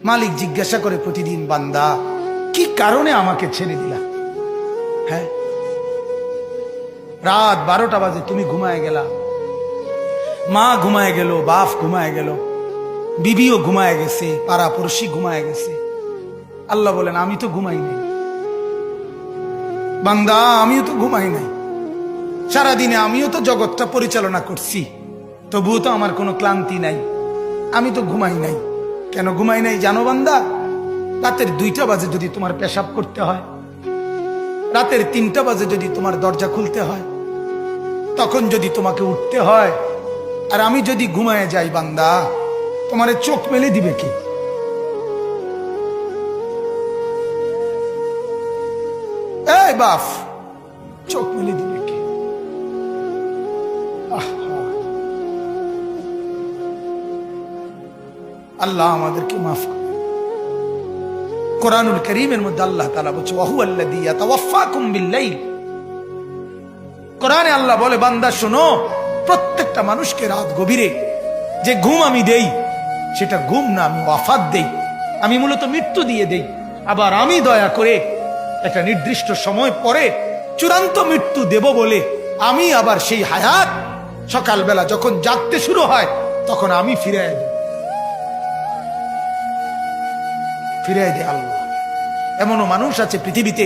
মালিক জিজ্ঞাসা করে প্রতিদিন, বান্দা কি কারণে আমাকে ছেড়ে দিলা? হ্যাঁ, রাত 12টা বাজে তুমি ঘুমায় গেলা, মা ঘুমায় গেল, বাপ ঘুমায় গেল, বিবিও ঘুমায় গেছে, পাড়া পড়শি ঘুমায় গেছে। আল্লাহ বলেন, আমি তো ঘুমাই নাই বান্দা, আমিও তো ঘুমাই নাই। সারাদিনে আমিও তো জগৎটা পরিচালনা করছি, তবুও তো আমার কোনো ক্লান্তি নাই, আমি তো ঘুমাই নাই। কেন ঘুমাই নাই জানো বান্দা? রাতের 2টা বাজে যদি তোমার পেশাব করতে হয়, রাতের 3টা বাজে যদি তোমার দরজা খুলতে হয়, তখন যদি তোমাকে উঠতে হয়, আর আমি যদি ঘুমায় যাই বান্দা, তোমারে চোখ মেলে দিবে কি? এই বাপ, চোখ মেলে দিবে কি? আল্লাহ আমাদেরকে মাফ করে। কোরআনুল কারীমের মধ্যে আল্লাহ তাআলা বলছে, ওয়া হুয়াল্লাযী ইয়াতাওয়াফফাকুম বিল-লাইল। কোরআনে আল্লাহ বলে, বান্দা শোনো, প্রত্যেকটা মানুষকে রাত গভীরে যে ঘুম আমি দেই, সেটা ঘুম না, আমি ওয়াফাত দেই, আমি মূলত মৃত্যু দিয়ে দেই। আবার আমি দয়া করে একটা নির্দিষ্ট সময় পরে চূড়ান্ত মৃত্যু দেব বলে আমি আবার সেই হায়াত সকালবেলা যখন জাগতে শুরু হয় তখন আমি ফিরাই দেই, ফিরাই দেয় আল্লাহ। এমনও মানুষ আছে পৃথিবীতে,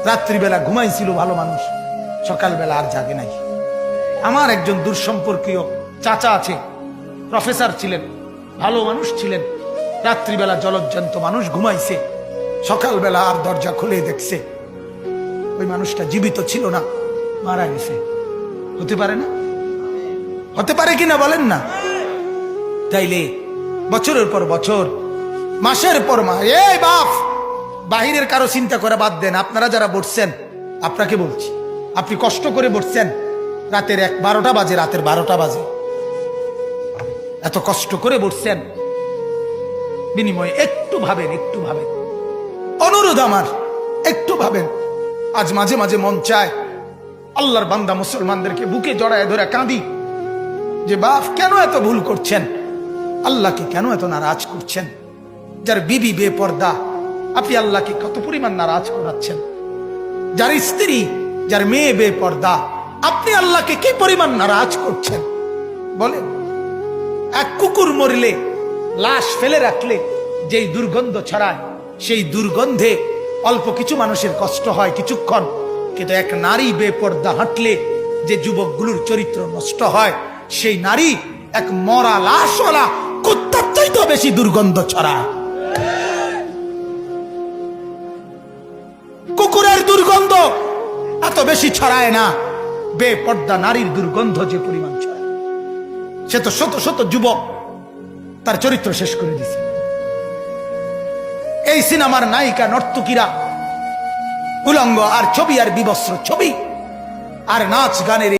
রাত্রিবেলা ঘুমাইছিল ভালো মানুষ, সকালবেলা আর জাগে নাই। আমার একজন দূরসম্পর্কীয় চাচা আছে, প্রফেসর ছিলেন, ভালো মানুষ ছিলেন। রাত্রিবেলা জলজ্জান্ত মানুষ ঘুমাইছে, সকালবেলা আর দরজা খুলে দেখছে ওই মানুষটা জীবিত ছিল না, মারা গেছে। হতে পারে না? হতে পারে কিনা বলেন না? তাইলে বছরের পর বছর, মাসের পর মাস, এই বাপ, বাহিরের কারো চিন্তা করে বাদ দেন। আপনারা যারা বসছেন, আপনাকে বলছি, আপনি কষ্ট করে বসছেন, রাতের 12টা বাজে, রাতের 12টা বাজে, এত কষ্ট করে বসছেন, বিনিময়ে একটু ভাবেন, একটু ভাবেন, অনুরোধ আমার, একটু ভাবেন। আজ মাঝে মাঝে মন চায় আল্লাহর বান্দা মুসলমানদেরকে বুকে জড়ায় ধরে কাঁদি যে বাপ, কেন এত ভুল করছেন? আল্লাহকে কেন এত নারাজ করছেন? যার বিবি বেপর্দা, আপনি আল্লাহকে কত পরিমাণ নারাজ করাচ্ছেন। যার স্ত্রী, যার মেয়ে বেপর্দা, আপনি আল্লাহকে কি পরিমাণ নারাজ করছেন বলেন? এক কুকুর মরলে, লাশ ফেলে রাখলে যেই দুর্গন্ধ ছড়ায়, সেই দুর্গন্ধে অল্প কিছু মানুষের কষ্ট হয় কিছুক্ষণ, কিন্তু এক নারী বেপর্দা হাঁটলে যে যুবকগুলোর চরিত্র নষ্ট হয়, সেই নারী এক মরা লাশওয়ালা কুত্তার চাইতেও বেশি দুর্গন্ধ ছড়ায়। কুকুরের দুর্গন্ধ এত বেশি ছড়ায় না, বেপর্দা নারীর দুর্গন্ধ যে পরিমাণ ছড়ায়। সে তো শত শত যুবক তার চরিত্র শেষ করে দিছে। এই সিনেমার নায়িকা নর্তকীরা উলঙ্গ আর ছবি আর বিবস্ত্র ছবি আর নাচ গানের